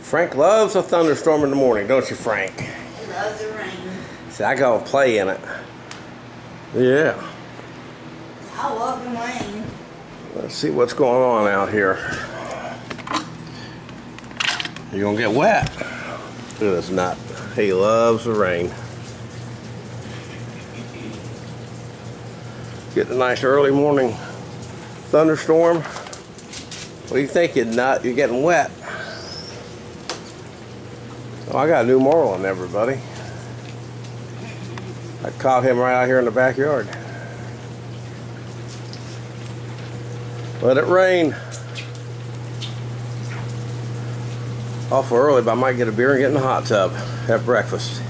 Frank loves a thunderstorm in the morning, don't you, Frank? He loves the rain. See, I go and play in it. Yeah. I love the rain. Let's see what's going on out here. You're gonna get wet. Look at this nut. He loves the rain. Getting a nice early morning thunderstorm. What do you think, you nut? You're getting wet. Oh, I got a new moral on everybody. I caught him right out here in the backyard. Let it rain. Awful early, but I might get a beer and get in the hot tub. Have breakfast.